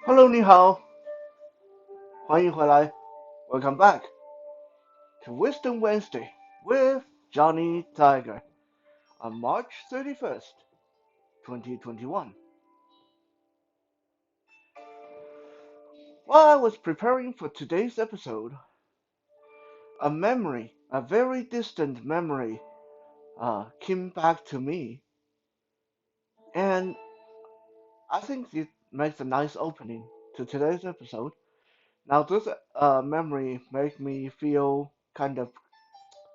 Hello，你好，欢迎回来，Welcome back to Wisdom Wednesday with Johnny Tiger on March 31st, 2021. While I was preparing for today's episode, a memory, a very distant memory, came back to me, and I think it makes a nice opening to today's episode. Now, this memory made me feel kind of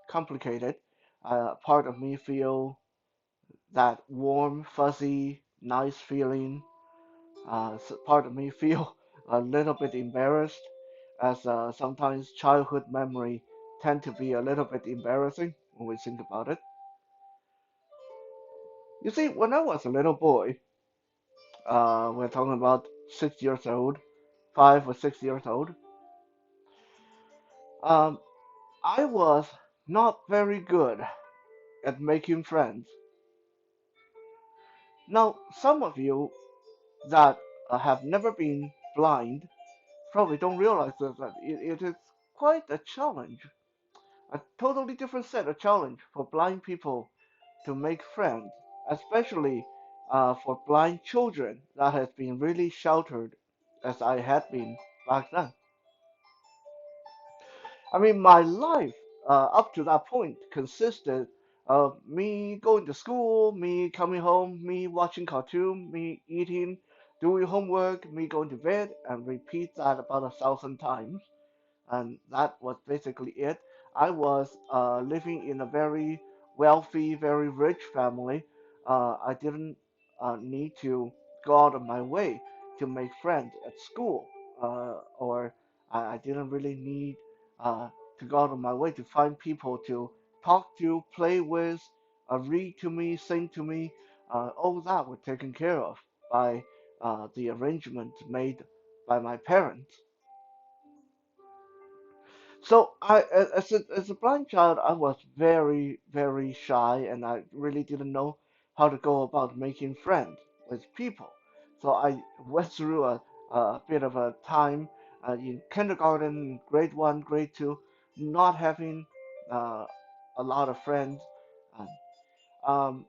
complicated. Part of me feel that warm, fuzzy, nice feeling. Part of me feel a little bit embarrassed, as sometimes childhood memory tend to be a little bit embarrassing when we think about it. You see, when I was a little boy, we're talking about 6 years old, 5 or 6 years old. Um, I was not very good at making friends. Now, some of you that have never been blind probably don't realize that it is quite a challenge, a totally different set of challenge for blind people to make friends, especially for blind children that has been really sheltered as I had been back then. I mean, my life up to that point consisted of me going to school, me coming home, me watching cartoon, me eating, doing homework, me going to bed, and repeat that about 1,000 times. And that was basically it. I was living in a very wealthy, very rich family. I didn't need to go out of my way to make friends at school, or I didn't really need uh, to go out of my way to find people to talk to, play with, read to me, sing to me. All that was taken care of by the arrangements made by my parents. So as a blind child, I was very, very shy, and I really didn't know how to go about making friends with people. So I went through a bit of a time in kindergarten, grade one, grade two, not having uh, a lot of friends. Um, um,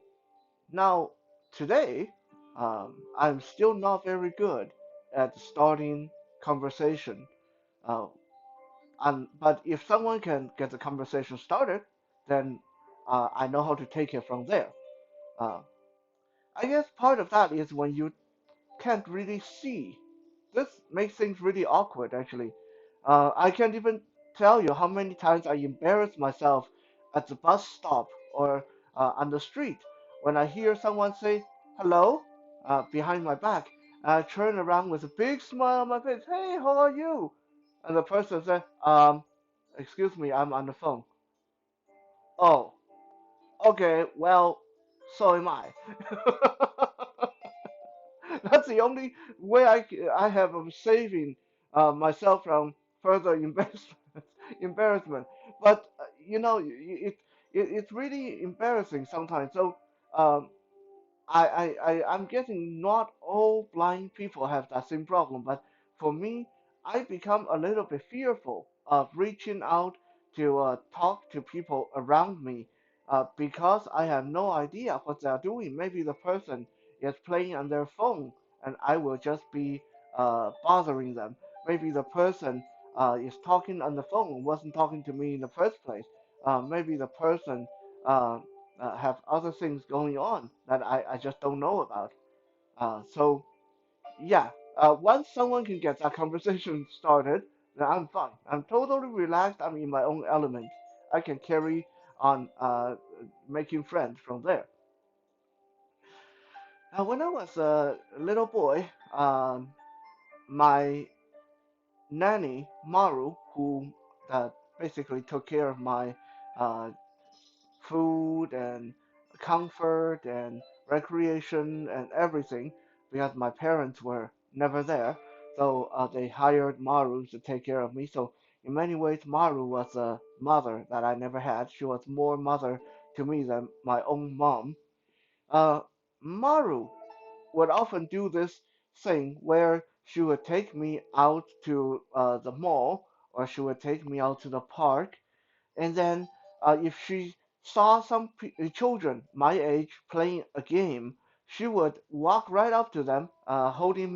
Now today, I'm still not very good at starting conversation. Uh, but if someone can get the conversation started, then I know how to take it from there. Uh, I guess part of that is when you can't really see. This makes things really awkward, actually. I can't even tell you how many times I embarrass myself at the bus stop or on the street when I hear someone say hello behind my back. I turn around with a big smile on my face. Hey, how are you? And the person said, excuse me, I'm on the phone. Oh, okay, well, so am I. That's the only way I have of saving myself from further embarrassment. But it's really embarrassing sometimes. So um, I'm guessing not all blind people have that same problem, but for me, I become a little bit fearful of reaching out to talk to people around me because I have no idea what they are doing. Maybe the person is playing on their phone and I will just be bothering them. Maybe the person is talking on the phone and wasn't talking to me in the first place. Maybe the person uh, have other things going on that I just don't know about. So yeah, once someone can get that conversation started, then I'm fine. I'm totally relaxed. I'm in my own element. I can carry on making friends from there. When I was a little boy, my nanny Maru, who basically took care of my uh, food and comfort and recreation and everything because my parents were never there. So they hired Maru to take care of me. So in many ways, Maru was a mother that I never had. She was more mother to me than my own mom. Uh, Maru would often do this thing where she would take me out to the mall, or she would take me out to the park, and then if she saw some children my age playing a game, she would walk right up to them, holding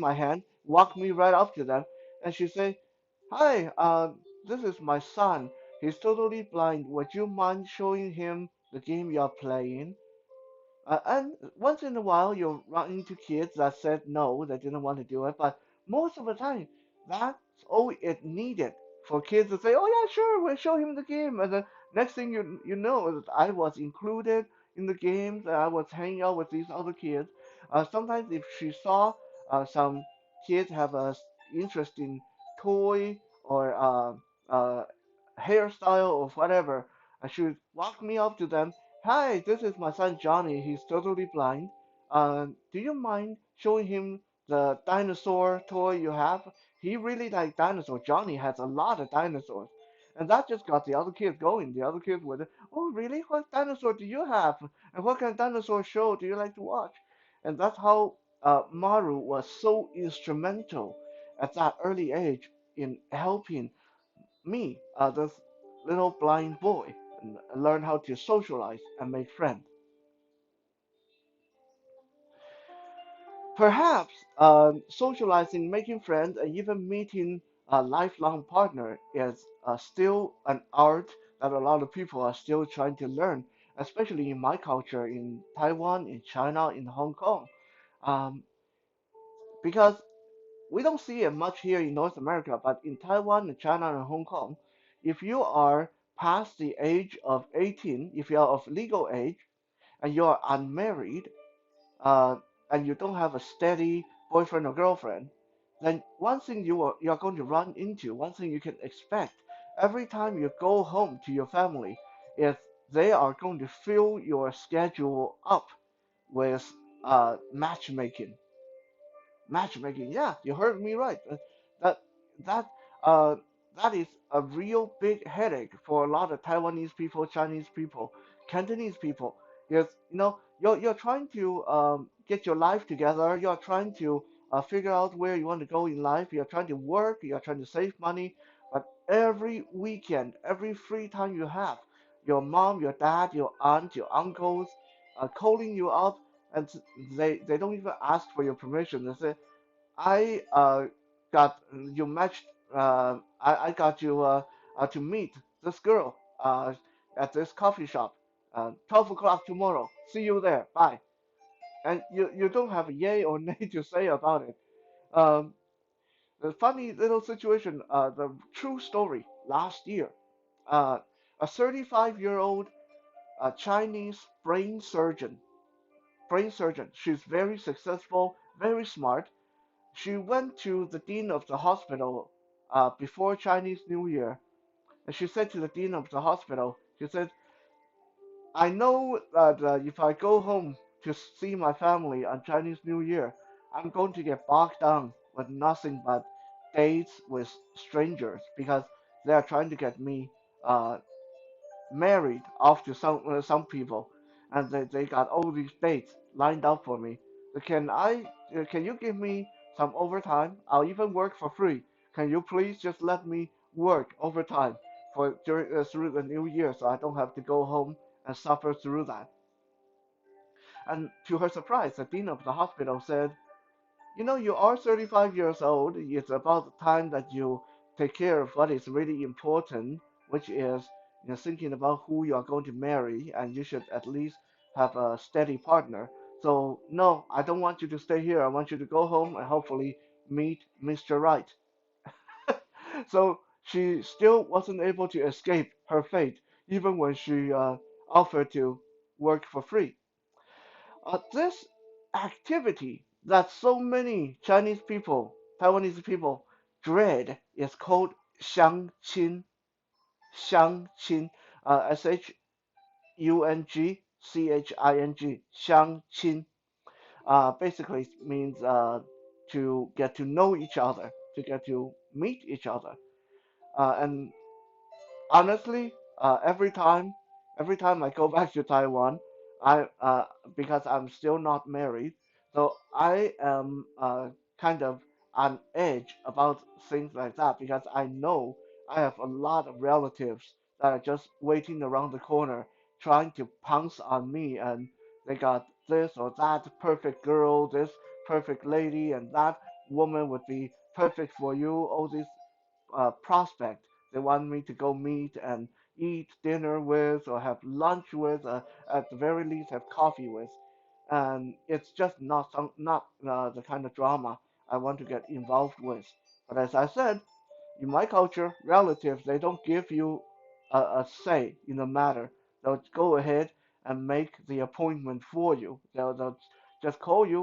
my hand, walk me right up to them, and she say, "Hi, this is my son. He's totally blind. Would you mind showing him the game you're playing?" And once in a while, you'll run into kids that said no, they didn't want to do it. But most of the time, that's all it needed for kids to say, "Oh yeah, sure, we'll show him the game." And then next thing you know, is I was included in the games, and I was hanging out with these other kids. Sometimes if she saw some kids have a interesting toy or uh, hairstyle or whatever, she would walk me up to them. "Hi, this is my son Johnny. He's totally blind. Do you mind showing him the dinosaur toy you have? He really likes dinosaurs. Johnny has a lot of dinosaurs." And that just got the other kids going. The other kids would, "Oh, really? What dinosaur do you have? And what kind of dinosaur show do you like to watch?" And that's how Maru was so instrumental at that early age in helping me, this little blind boy, learn how to socialize and make friends. Perhaps socializing, making friends, and even meeting a lifelong partner is still an art that a lot of people are still trying to learn, especially in my culture, in Taiwan, in China, in Hong Kong. Um, because we don't see it much here in North America, but in Taiwan, and China, and Hong Kong, if you are past the age of 18, if you are of legal age, and you are unmarried, uh, and you don't have a steady boyfriend or girlfriend, then one thing you're going to run into, one thing you can expect every time you go home to your family is they are going to fill your schedule up with matchmaking. Matchmaking, yeah, you heard me right. That that uh that is a real big headache for a lot of Taiwanese people, Chinese people, Cantonese people. Because you're trying to get your life together. You're trying to figure out where you want to go in life. You're trying to work. You're trying to save money. But every weekend, every free time you have, your mom, your dad, your aunt, your uncles are calling you up, and they don't even ask for your permission. They say, I got you matched. I got you to meet this girl at this coffee shop. 12 o'clock tomorrow. See you there. Bye. And you don't have a yay or nay to say about it. Um, the funny little situation. The true story. Last year, uh, a 35-year-old Chinese brain surgeon. She's very successful, very smart. She went to the dean of the hospital before Chinese New Year, and she said to the dean of the hospital, she said, "I know that if I go home to see my family on Chinese New Year, I'm going to get bogged down with nothing but dates with strangers because they are trying to get me uh, married off to some people, and they got all these dates lined up for me. Can you give me some overtime? I'll even work for free. Can you please just let me work overtime for during through the new year so I don't have to go home and suffer through that?" And to her surprise, the dean of the hospital said, "You are 35 years old. It's about time that you take care of what is really important, which is thinking about who you are going to marry, and you should at least have a steady partner. So, no, I don't want you to stay here. I want you to go home and hopefully meet Mr. Right." So she still wasn't able to escape her fate, even when she offered to work for free. This activity that so many Chinese people, Taiwanese people dread is called xiangqin. Xiangqin, Shungchin, xiangqin. Basically it means to get to know each other, to get to meet each other. And honestly, every time I go back to Taiwan, I because I'm still not married, so I am kind of on edge about things like that because I know I have a lot of relatives that are just waiting around the corner trying to pounce on me, and they got this or that perfect girl, this perfect lady, and that woman would be perfect for you. All these prospect they want me to go meet and eat dinner with or have lunch with, at the very least have coffee with. And it's just not the kind of drama I want to get involved with. But as I said, in my culture, relatives they don't give you a say in the matter. They'll go ahead and make the appointment for you. They'll just call you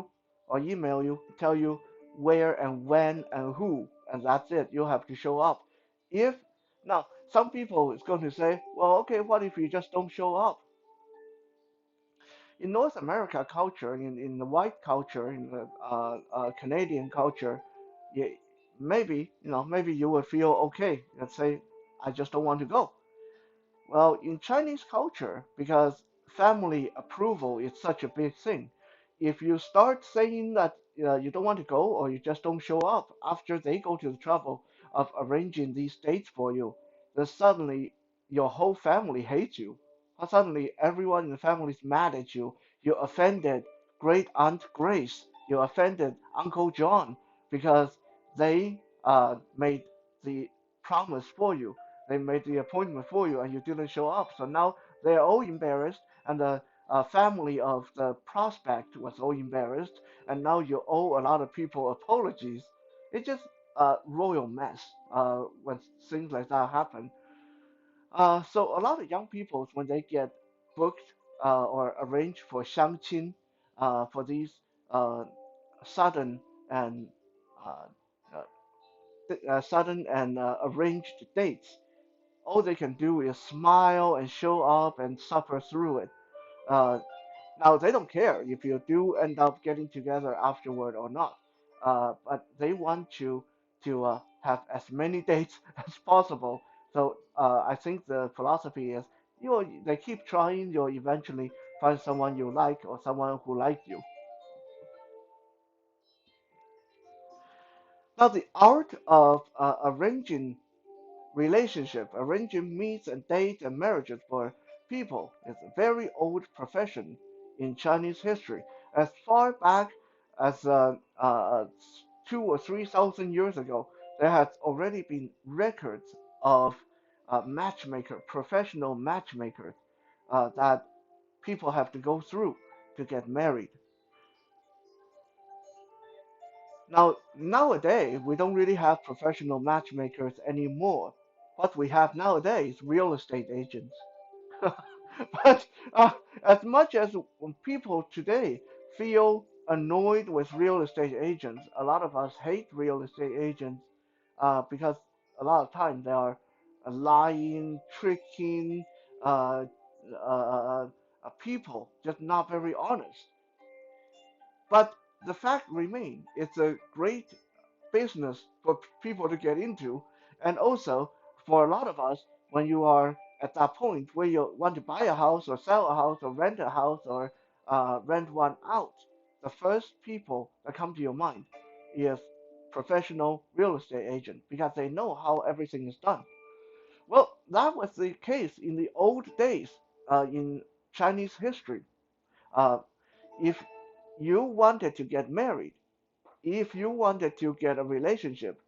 or email you, tell you where and when and who, and that's it. You have to show up. If now some people is going to say, well, okay, what if you just don't show up? In North America culture, in the white culture, in the Canadian culture, you, maybe maybe you would feel okay. Let's say I just don't want to go. Well, in Chinese culture, because family approval is such a big thing, if you start saying that you don't want to go or you just don't show up after they go to the trouble of arranging these dates for you, then suddenly your whole family hates you. Or suddenly everyone in the family is mad at you. You offended Great Aunt Grace. You offended Uncle John because they made the promise for you, they made the appointment for you and you didn't show up. So now they're all embarrassed, and the family of the prospect was all embarrassed, and now you owe a lot of people apologies. It's just a royal mess when things like that happen. So a lot of young people, when they get booked or arranged for 相亲, for these uh, sudden and uh, sudden and arranged dates, all they can do is smile and show up and suffer through it. Uh, Now they don't care if you do end up getting together afterward or not, but they want you to have as many dates as possible. So I think the philosophy is they keep trying, you'll eventually find someone you like or someone who like you. Now the art of arranging relationship, arranging meets and dates and marriages for people is a very old profession in Chinese history. As far back as 2 or 3 thousand years ago, there has already been records of professional matchmakers that people have to go through to get married. Now, nowadays, we don't really have professional matchmakers anymore. What we have nowadays is real estate agents. But as much as people today feel annoyed with real estate agents, a lot of us hate real estate agents because a lot of times they are lying, tricking uh, people, just not very honest. But the fact remains, it's a great business for people to get into. And also, for a lot of us, when you are at that point where you want to buy a house or sell a house or rent a house or rent one out, the first people that come to your mind is professional real estate agent because they know how everything is done. Well, that was the case in the old days in Chinese history. Uh, if you wanted to get married, if you wanted to get a relationship,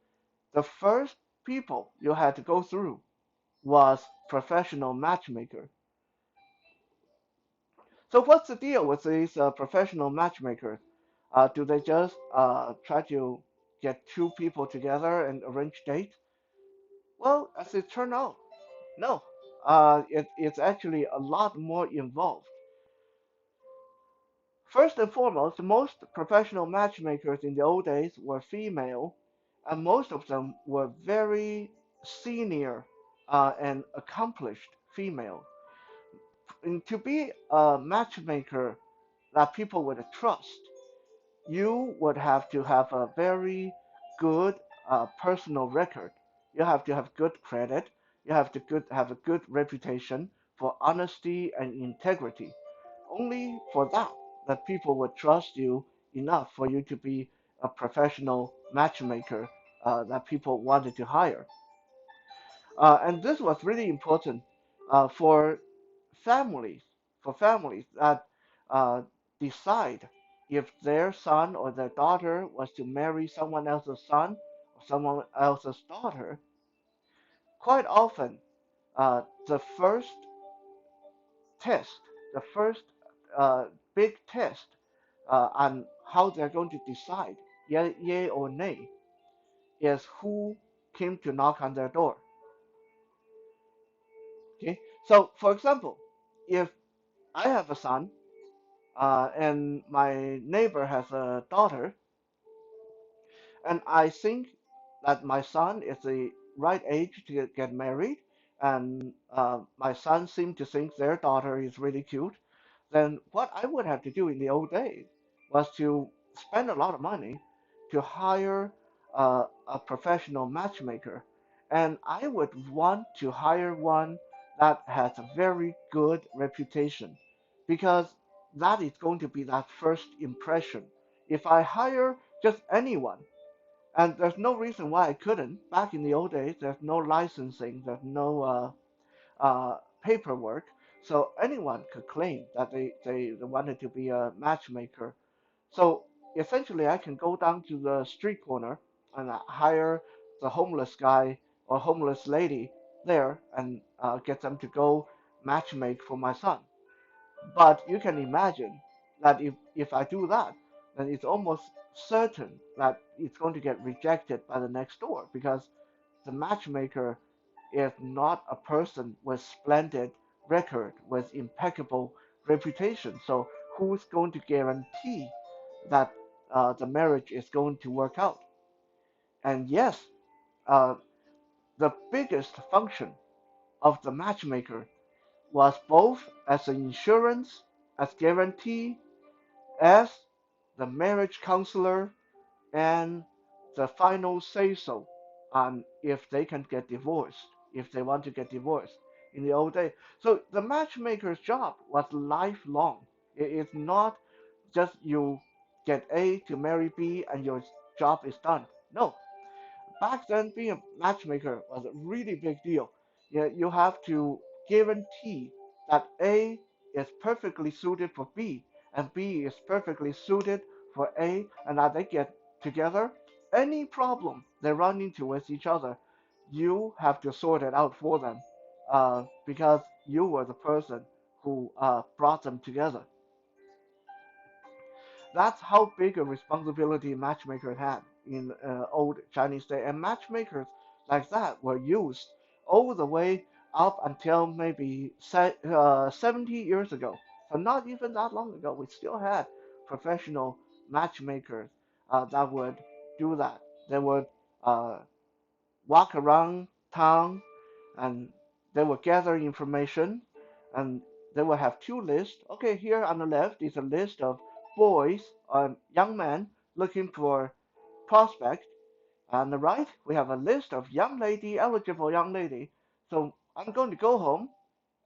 the first people you had to go through was professional matchmaker. So what's the deal with these professional matchmakers? Do they just try to get two people together and arrange dates? Well, as it turned out, no. It's actually a lot more involved. First and foremost, most professional matchmakers in the old days were female, and most of them were very senior and accomplished female. And to be a matchmaker that people would trust, you would have to have a very good personal record. You have to have good credit. You have to have a good reputation for honesty and integrity. Only for that people would trust you enough for you to be a professional matchmaker that people wanted to hire. And this was really important for families, for families that uh, decide if their son or their daughter was to marry someone else's son or someone else's daughter. Quite often, the first test, the first big test on how they're going to decide, yay or nay, is who came to knock on their door. Okay, so for example, if I have a son and my neighbor has a daughter, and I think that my son is the right age to get married, and my son seems to think their daughter is really cute, then what I would have to do in the old days was to spend a lot of money to hire a professional matchmaker. And I would want to hire one that has a very good reputation because that is going to be that first impression. If I hire just anyone, and there's no reason why I couldn't. Back in the old days, there's no licensing, there's no paperwork, so anyone could claim that they wanted to be a matchmaker. So essentially, I can go down to the street corner and hire the homeless guy or homeless lady there and get them to go matchmake for my son. But you can imagine that if I do that, then it's almost certain that it's going to get rejected by the next door because the matchmaker is not a person with splendid record, with impeccable reputation. So who's going to guarantee that the marriage is going to work out? And yes, uh, the biggest function of the matchmaker was both as an insurance, as guarantee, as the marriage counselor, and the final say so on if they can get divorced, if they want to get divorced in the old days. So the matchmaker's job was lifelong. It is not just you get A to marry B and your job is done. No, back then being a matchmaker was a really big deal. You have to guarantee that A is perfectly suited for B and B is perfectly suited for A and that they get together. Any problem they run into with each other, you have to sort it out for them because you were the person who brought them together. That's how big a responsibility matchmakers had in old Chinese day. And matchmakers like that were used all the way up until maybe 70 years ago. So not even that long ago, we still had professional matchmakers that would do that. They would uh, walk around town and they will gather information and they will have two lists. Okay, here on the left is a list of boys or young men looking for prospect. On the right, we have a list of young lady, eligible young lady. So I'm going to go home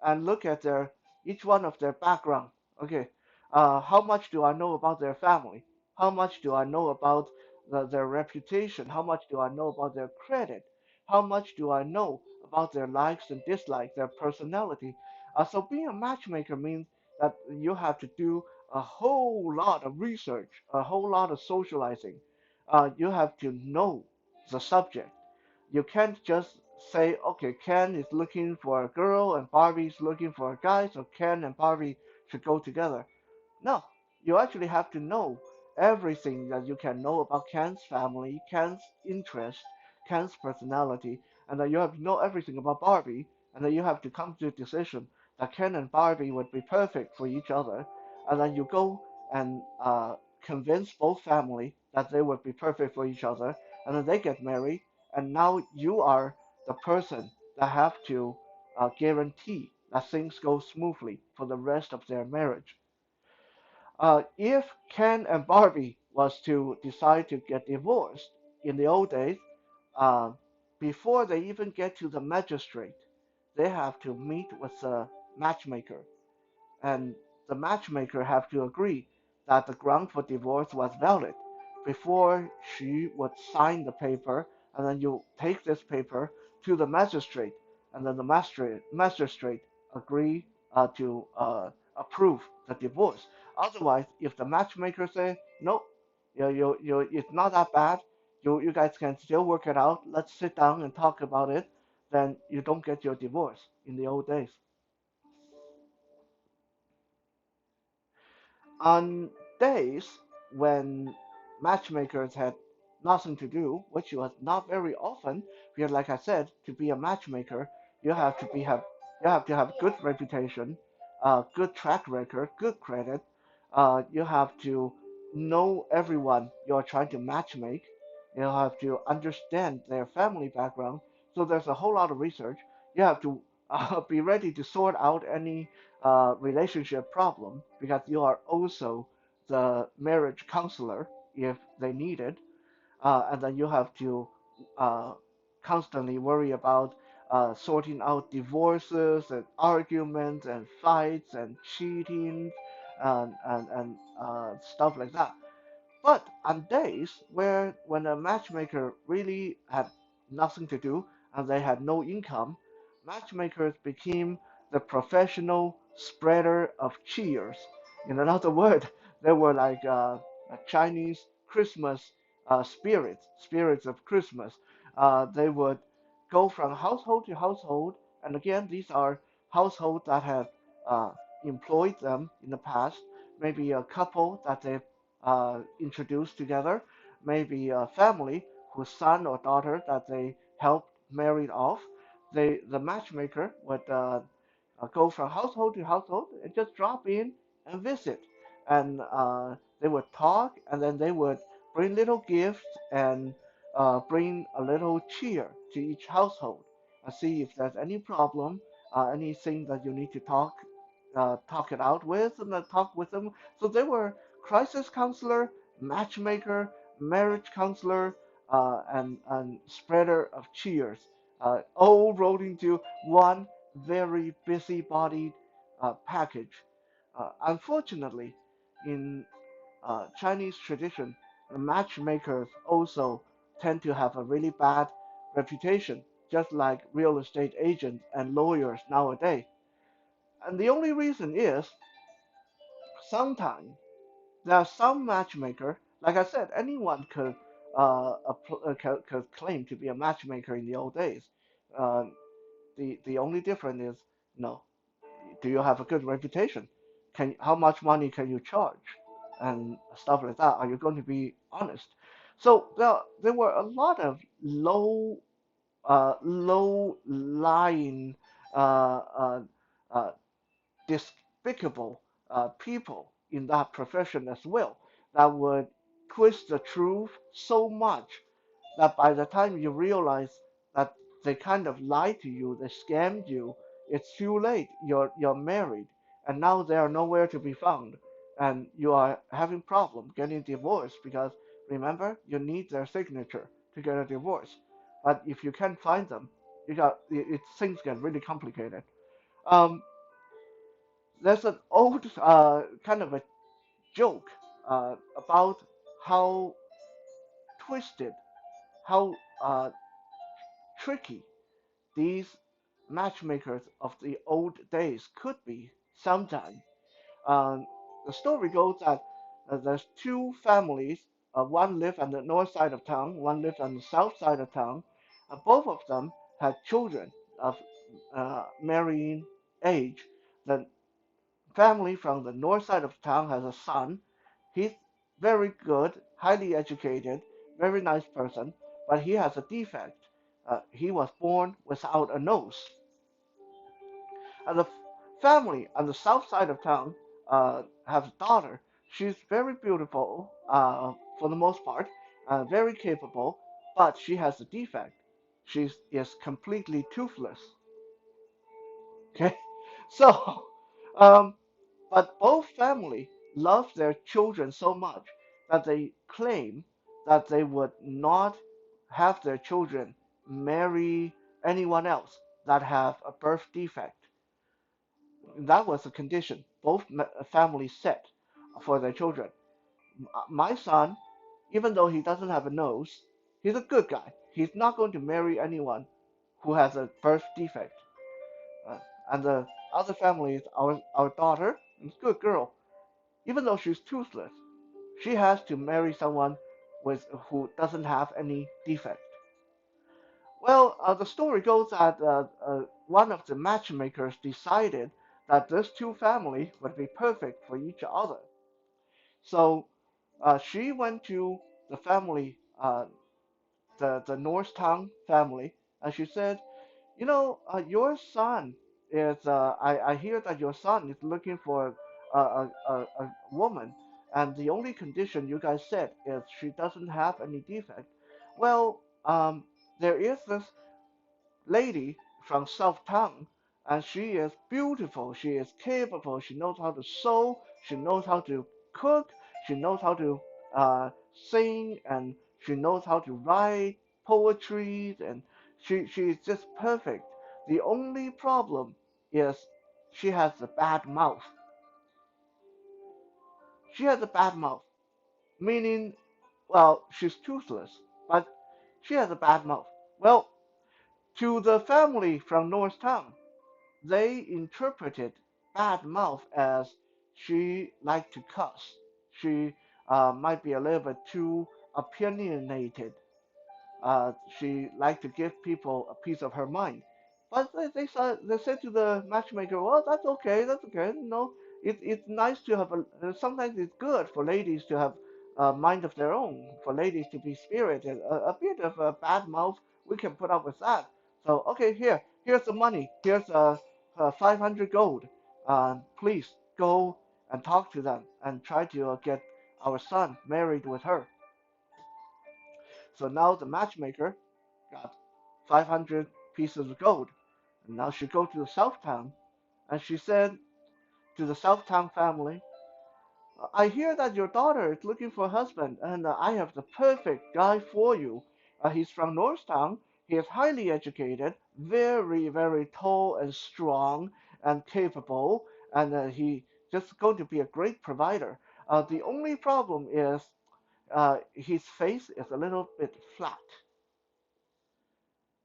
and look at their each one of their background. Okay, how much do I know about their family? How much do I know about their reputation? How much do I know about their credit? How much do I know about their likes and dislikes, their personality? So being a matchmaker means that you have to do a whole lot of research, a whole lot of socializing. You have to know the subject. You can't just say, okay, Ken is looking for a girl and Barbie is looking for a guy, so Ken and Barbie should go together. No, you actually have to know everything that you can know about Ken's family, Ken's interest, Ken's personality, and then you have to know everything about Barbie, and then you have to come to a decision that Ken and Barbie would be perfect for each other, and then you go and convince both family that they would be perfect for each other, and then they get married, and now you are the person that have to guarantee that things go smoothly for the rest of their marriage. If Ken and Barbie was to decide to get divorced in the old days, uh, before they even get to the magistrate, they have to meet with the matchmaker, and the matchmaker have to agree that the ground for divorce was valid. before she would sign the paper, and then you take this paper to the magistrate, and then the magistrate agree to approve the divorce. Otherwise, if the matchmaker say no, it's not that bad, you guys can still work it out. Let's sit down and talk about it. Then you don't get your divorce in the old days. On days when matchmakers had nothing to do, which was not very often, because like I said, to be a matchmaker, you have to be have you have to have good reputation, good track record, good credit. You have to know everyone you're trying to matchmake. You have to understand their family background. So there's a whole lot of research. You have to be ready to sort out any relationship problem because you are also the marriage counselor if they need it, and then you have to uh, constantly worry about sorting out divorces and arguments and fights and cheating and stuff like that. But on days where when a matchmaker really had nothing to do and they had no income, matchmakers became the professional spreader of cheers. In another word, they were like a Chinese Christmas spirits of Christmas. They would go from household to household, and again, these are households that have uh, employed them in the past, maybe a couple that they introduced together, maybe a family whose son or daughter that they helped married off. The matchmaker would go from household to household and just drop in and visit, and they would talk, and then they would bring little gifts and bring a little cheer to each household and see if there's any problem, anything that you need to talk it out with, and then talk with them. So they were crisis counselor, matchmaker, marriage counselor, and spreader of cheers, all rolled into one very busybodied package. Unfortunately, in Chinese tradition, the matchmakers also tend to have a really bad reputation, just like real estate agents and lawyers nowadays. And the only reason is sometimes there are some matchmaker, like I said, anyone could claim to be a matchmaker in the old days. Uh, the only difference is, no, do you have a good reputation? How much money can you charge, and stuff like that? Are you going to be honest? So there were a lot of low lying, uh, uh, uh, despicable people in that profession as well that would twist the truth so much that by the time you realize that they kind of lied to you, they scammed you, it's too late. You're married, and now they are nowhere to be found, and you are having problem getting divorced because remember you need their signature to get a divorce. But if you can't find them, things get really complicated. Um, there's an old kind of a joke about how twisted, how tricky these matchmakers of the old days could be sometimes. Um, the story goes that there's two families. One lived on the north side of town, one lived on the south side of town. Both of them had children of marrying age. The family from the north side of town has a son. He's very good, highly educated, very nice person, but he has a defect. He was born without a nose. And the family on the south side of town has a daughter. She's very beautiful for the most part, very capable, but she has a defect. She is completely toothless. Okay, so um, but both family love their children so much that they claim that they would not have their children marry anyone else that have a birth defect. That was a condition both families set for their children. My son even though he doesn't have a nose, he's a good guy. He's not going to marry anyone who has a birth defect. Uh, and the other family is our daughter, is a good girl. Even though she's toothless, she has to marry someone who doesn't have any defect. Well, the story goes that one of the matchmakers decided that these two families would be perfect for each other. So she went to the family, the Norristown family, and she said, you know, your son is. I hear that your son is looking for a woman, and the only condition you guys said is she doesn't have any defect. Well, there is this lady from Southtown, and she is beautiful. She is capable. She knows how to sew. She knows how to cook. She knows how to sing, and she knows how to write poetry, and she is just perfect. The only problem is she has a bad mouth. She has a bad mouth, meaning, well, she's toothless, but she has a bad mouth. Well, to the family from Norristown, they interpreted bad mouth as she liked to cuss. She might be a little bit too opinionated. She liked to give people a piece of her mind. But they said to the matchmaker, well, that's okay, that's okay. You know, it's nice to have sometimes it's good for ladies to have a mind of their own, for ladies to be spirited. A bit of a bad mouth, we can put up with that. So, okay, here's the money. Here's 500 gold. Please go and talk to them and try to get our son married with her. So now the matchmaker got 500 pieces of gold. And now she go to the Southtown, and she said to the Southtown family, I hear that your daughter is looking for a husband, and I have the perfect guy for you. He's from Norristown. He is highly educated, very, very tall and strong and capable, and he just going to be a great provider. The only problem is his face is a little bit flat.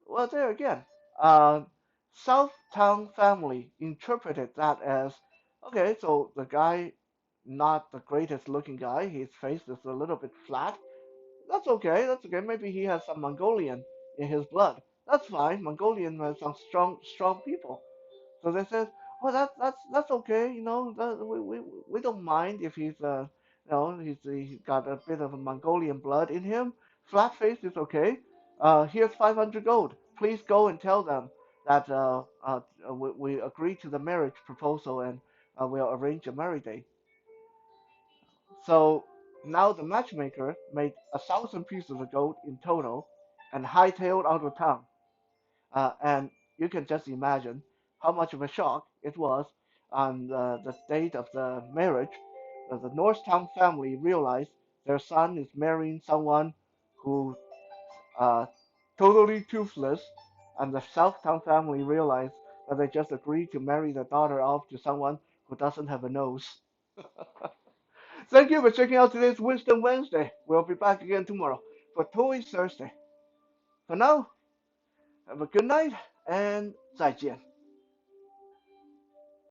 Well, there again, Southtown family interpreted that as okay, so the guy, not the greatest looking guy, his face is a little bit flat. That's okay, that's okay. Maybe he has some Mongolian in his blood. That's fine. Mongolian has some strong people. So they said, "Well, that's okay. You know, we don't mind if he's he's got a bit of a Mongolian blood in him. Flat face is okay. Here's 500 gold. Please go and tell them that we agree to the marriage proposal and we'll arrange a marriage day." So now the matchmaker made 1,000 pieces of gold in total and hightailed out of town. And you can just imagine how much of a shock it was on the date of the marriage. The Norristown family realized their son is marrying someone who uh, totally toothless, and the Southtown family realized that they just agreed to marry their daughter off to someone who doesn't have a nose. Thank you for checking out today's Wisdom Wednesday. We'll be back again tomorrow for Toy Thursday. For now, have a good night and 再见.